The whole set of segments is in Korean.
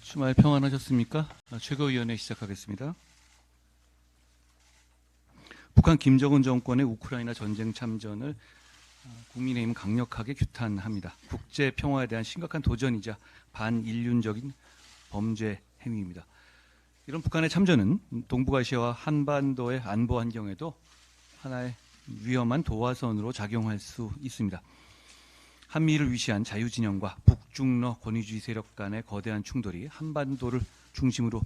주말 평안하셨습니까? 최고위원회 시작하겠습니다. 북한 김정은 정권의 우크라이나 전쟁 참전을 국민의힘은 강력하게 규탄합니다. 국제 평화에 대한 심각한 도전이자 반인륜적인 범죄 행위입니다. 이런 북한의 참전은 동북아시아와 한반도의 안보 환경에도 하나의 위험한 도화선으로 작용할 수 있습니다. 한미를 위시한 자유진영과 북중러 권위주의 세력 간의 거대한 충돌이 한반도를 중심으로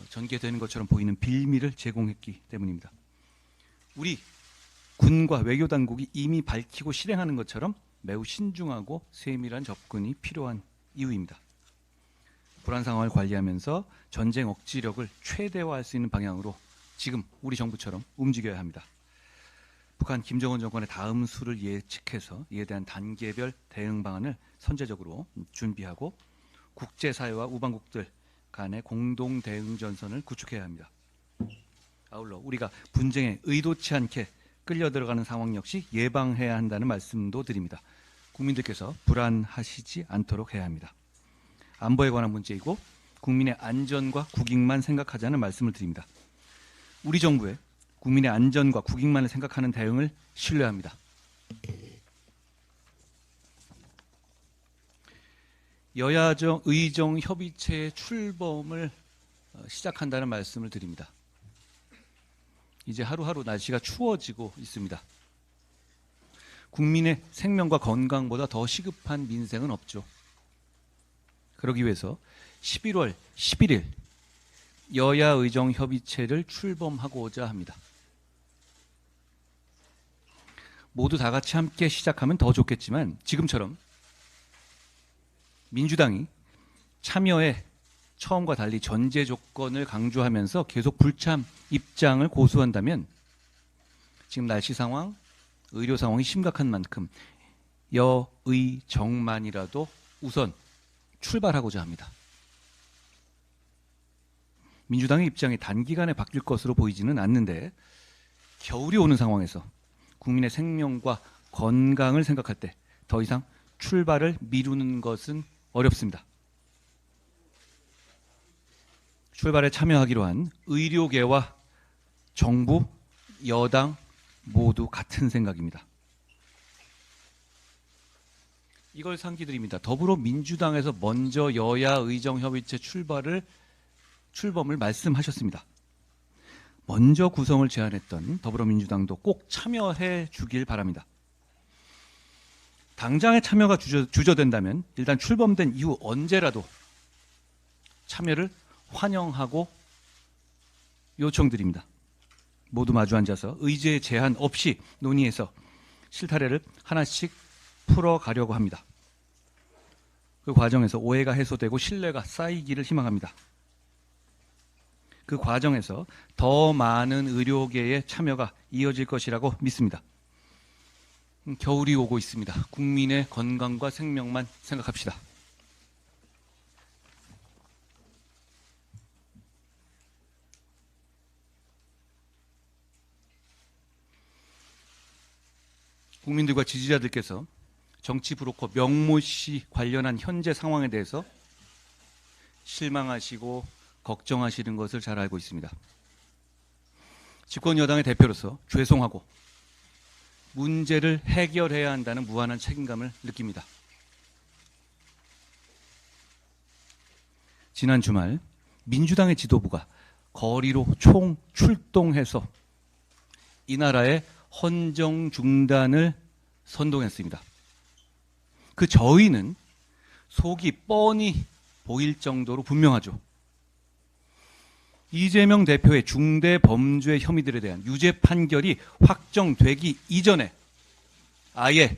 전개되는 것처럼 보이는 빌미를 제공했기 때문입니다. 우리 군과 외교당국이 이미 밝히고 실행하는 것처럼 매우 신중하고 세밀한 접근이 필요한 이유입니다. 불안 상황을 관리하면서 전쟁 억지력을 최대화할 수 있는 방향으로 지금 우리 정부처럼 움직여야 합니다. 북한 김정은 정권의 다음 수를 예측해서 이에 대한 단계별 대응 방안을 선제적으로 준비하고 국제사회와 우방국들 간의 공동 대응 전선을 구축해야 합니다. 아울러 우리가 분쟁에 의도치 않게 끌려 들어가는 상황 역시 예방해야 한다는 말씀도 드립니다. 국민들께서 불안하시지 않도록 해야 합니다. 안보에 관한 문제이고 국민의 안전과 국익만 생각하자는 말씀을 드립니다. 우리 정부의 국민의 안전과 국익만을 생각하는 대응을 신뢰합니다. 여야정 의정 협의체의 출범을 시작한다는 말씀을 드립니다. 이제 하루하루 날씨가 추워지고 있습니다. 국민의 생명과 건강보다 더 시급한 민생은 없죠. 그러기 위해서 11월 11일 여야 의정 협의체를 출범하고자 합니다. 모두 다 같이 함께 시작하면 더 좋겠지만 지금처럼 민주당이 참여의 처음과 달리 전제 조건을 강조하면서 계속 불참 입장을 고수한다면 지금 날씨 상황, 의료 상황이 심각한 만큼 여의정만이라도 우선 출발하고자 합니다. 민주당의 입장이 단기간에 바뀔 것으로 보이지는 않는데 겨울이 오는 상황에서 국민의 생명과 건강을 생각할 때 더 이상 출발을 미루는 것은 어렵습니다. 출발에 참여하기로 한 의료계와 정부, 여당 모두 같은 생각입니다. 이걸 상기드립니다. 더불어민주당에서 먼저 여야 의정협의체 출범을 말씀하셨습니다. 먼저 구성을 제안했던 더불어민주당도 꼭 참여해 주길 바랍니다. 당장의 참여가 주저된다면 일단 출범된 이후 언제라도 참여를 환영하고 요청드립니다. 모두 마주 앉아서 의제 제한 없이 논의해서 실타래를 하나씩 풀어가려고 합니다. 그 과정에서 오해가 해소되고 신뢰가 쌓이기를 희망합니다. 그 과정에서 더 많은 의료계의 참여가 이어질 것이라고 믿습니다. 겨울이 오고 있습니다. 국민의 건강과 생명만 생각합시다. 국민들과 지지자들께서 정치 브로커 명모 씨 관련한 현재 상황에 대해서 실망하시고 걱정하시는 것을 잘 알고 있습니다. 집권 여당의 대표로서 죄송하고 문제를 해결해야 한다는 무한한 책임감을 느낍니다. 지난 주말 민주당의 지도부가 거리로 총 출동해서 이 나라의 헌정 중단을 선동했습니다. 그 저희는 속이 뻔히 보일 정도로 분명하죠. 이재명 대표의 중대 범죄 혐의들에 대한 유죄 판결이 확정되기 이전에 아예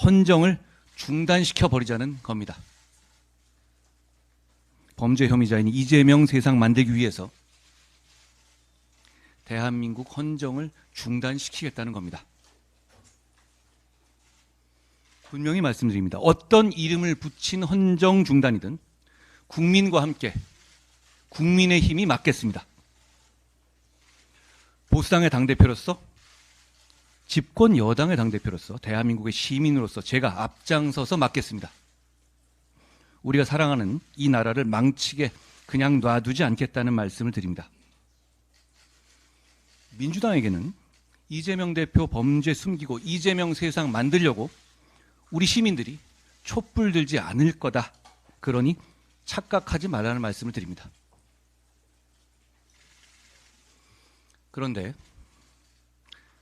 헌정을 중단시켜 버리자는 겁니다. 범죄 혐의자인 이재명 세상 만들기 위해서 대한민국 헌정을 중단시키겠다는 겁니다. 분명히 말씀드립니다. 어떤 이름을 붙인 헌정 중단이든 국민과 함께 국민의 힘이 맡겠습니다. 보수당의 당대표로서 집권 여당의 당대표로서 대한민국의 시민으로서 제가 앞장서서 맡겠습니다. 우리가 사랑하는 이 나라를 망치게 그냥 놔두지 않겠다는 말씀을 드립니다. 민주당에게는 이재명 대표 범죄 숨기고 이재명 세상 만들려고 우리 시민들이 촛불 들지 않을 거다. 그러니 착각하지 말라는 말씀을 드립니다. 그런데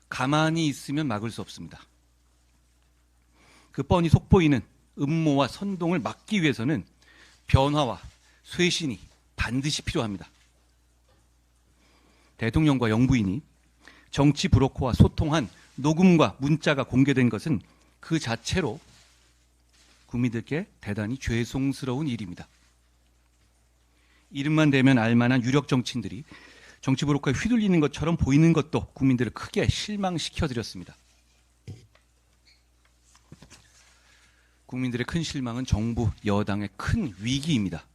가만히 있으면 막을 수 없습니다. 그 뻔히 속보이는 음모와 선동을 막기 위해서는 변화와 쇄신이 반드시 필요합니다. 대통령과 영부인이 정치 브로커와 소통한 녹음과 문자가 공개된 것은 그 자체로 국민들께 대단히 죄송스러운 일입니다. 이름만 대면 알만한 유력 정치인들이 정치 브로커에 휘둘리는 것처럼 보이는 것도 국민들을 크게 실망시켜드렸습니다. 국민들의 큰 실망은 정부, 여당의 큰 위기입니다.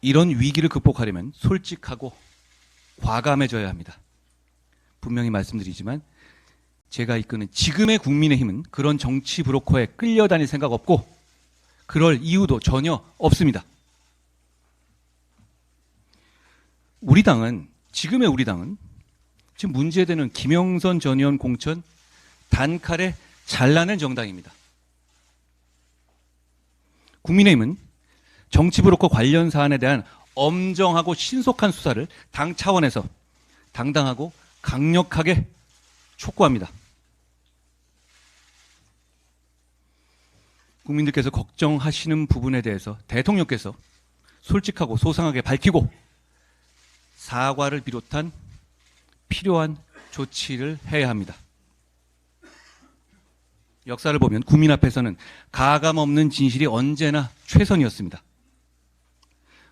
이런 위기를 극복하려면 솔직하고 과감해져야 합니다. 분명히 말씀드리지만 제가 이끄는 지금의 국민의힘은 그런 정치 브로커에 끌려다닐 생각 없고 그럴 이유도 전혀 없습니다. 지금의 우리 당은 지금 문제되는 김영선 전 의원 공천 단칼에 잘라낸 정당입니다. 국민의힘은 정치 브로커 관련 사안에 대한 엄정하고 신속한 수사를 당 차원에서 당당하고 강력하게 촉구합니다. 국민들께서 걱정하시는 부분에 대해서 대통령께서 솔직하고 소상하게 밝히고 사과를 비롯한 필요한 조치를 해야 합니다. 역사를 보면 국민 앞에서는 가감 없는 진실이 언제나 최선이었습니다.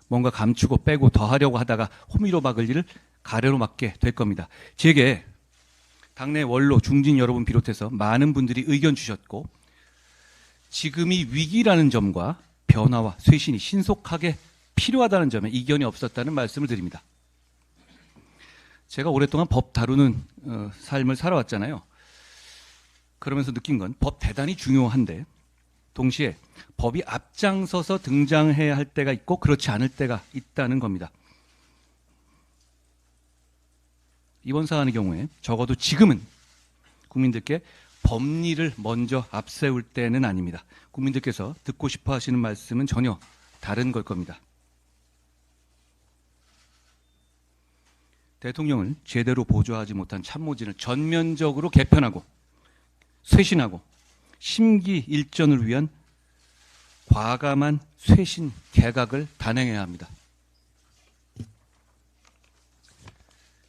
뭔가 감추고 빼고 더하려고 하다가 호미로 막을 일을 가래로 막게 될 겁니다. 제게 당내 원로 중진 여러분 비롯해서 많은 분들이 의견 주셨고 지금이 위기라는 점과 변화와 쇄신이 신속하게 필요하다는 점에 이견이 없었다는 말씀을 드립니다. 제가 오랫동안 법 다루는 삶을 살아왔잖아요. 그러면서 느낀 건 법 대단히 중요한데 동시에 법이 앞장서서 등장해야 할 때가 있고 그렇지 않을 때가 있다는 겁니다. 이번 사안의 경우에 적어도 지금은 국민들께 법리를 먼저 앞세울 때는 아닙니다. 국민들께서 듣고 싶어 하시는 말씀은 전혀 다른 걸 겁니다. 대통령을 제대로 보좌하지 못한 참모진을 전면적으로 개편하고 쇄신하고 심기일전을 위한 과감한 쇄신 개각을 단행해야 합니다.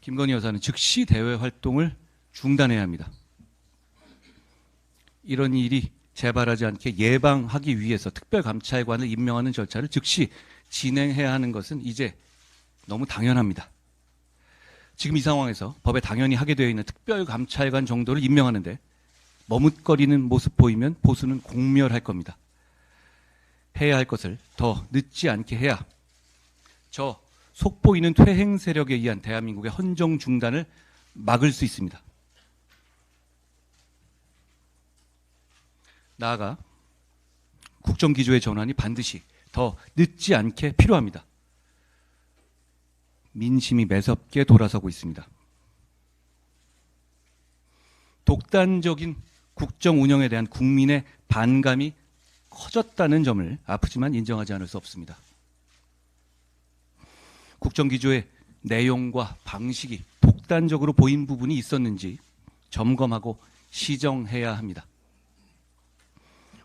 김건희 여사는 즉시 대외 활동을 중단해야 합니다. 이런 일이 재발하지 않게 예방하기 위해서 특별감찰관을 임명하는 절차를 즉시 진행해야 하는 것은 이제 너무 당연합니다. 지금 이 상황에서 법에 당연히 하게 되어 있는 특별감찰관 정도를 임명하는데 머뭇거리는 모습 보이면 보수는 공멸할 겁니다. 해야 할 것을 더 늦지 않게 해야 저 속보이는 퇴행 세력에 의한 대한민국의 헌정 중단을 막을 수 있습니다. 나아가 국정기조의 전환이 반드시 더 늦지 않게 필요합니다. 민심이 매섭게 돌아서고 있습니다. 독단적인 국정 운영에 대한 국민의 반감이 커졌다는 점을 아프지만 인정하지 않을 수 없습니다. 국정기조의 내용과 방식이 독단적으로 보인 부분이 있었는지 점검하고 시정해야 합니다.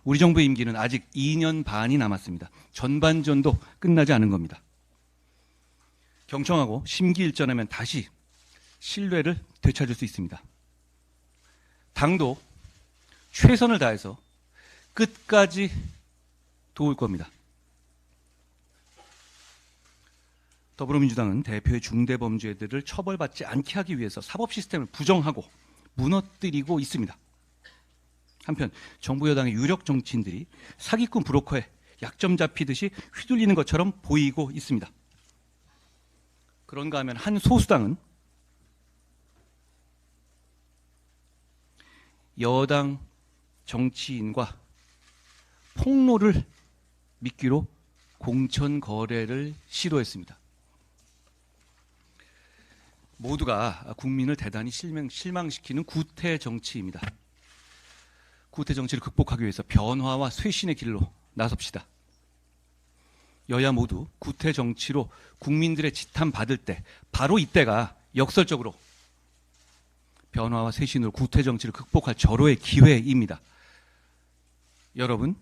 우리 정부의 임기는 아직 2년 반이 남았습니다. 전반전도 끝나지 않은 겁니다. 경청하고 심기일전하면 다시 신뢰를 되찾을 수 있습니다. 당도 최선을 다해서 끝까지 도울 겁니다. 더불어민주당은 대표의 중대범죄들을 처벌받지 않게 하기 위해서 사법 시스템을 부정하고 무너뜨리고 있습니다. 한편 정부 여당의 유력 정치인들이 사기꾼 브로커에 약점 잡히듯이 휘둘리는 것처럼 보이고 있습니다. 그런가 하면 한 소수당은 여당 정치인과 폭로를 미끼로 공천 거래를 시도했습니다. 모두가 국민을 대단히 실망시키는 구태 정치입니다. 구태 정치를 극복하기 위해서 변화와 쇄신의 길로 나섭시다. 여야 모두 구태 정치로 국민들의 지탄 받을 때 바로 이때가 역설적으로 변화와 쇄신으로 구태 정치를 극복할 절호의 기회입니다. 여러분,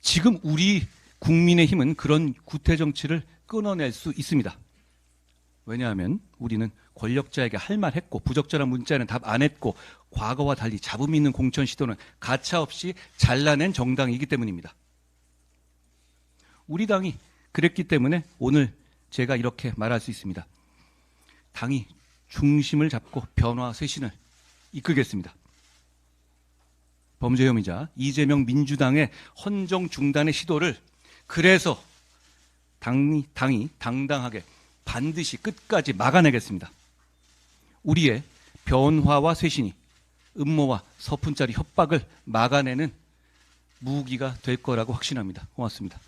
지금 우리 국민의힘은 그런 구태 정치를 끊어낼 수 있습니다. 왜냐하면 우리는 권력자에게 할 말 했고 부적절한 문자에는 답 안 했고 과거와 달리 잡음 있는 공천 시도는 가차없이 잘라낸 정당이기 때문입니다. 우리 당이 그랬기 때문에 오늘 제가 이렇게 말할 수 있습니다. 당이 중심을 잡고 변화 쇄신을 이끌겠습니다. 범죄 혐의자 이재명 민주당의 헌정 중단의 시도를 그래서 당이 당당하게 반드시 끝까지 막아내겠습니다. 우리의 변화와 쇄신이 음모와 서푼짜리 협박을 막아내는 무기가 될 거라고 확신합니다. 고맙습니다.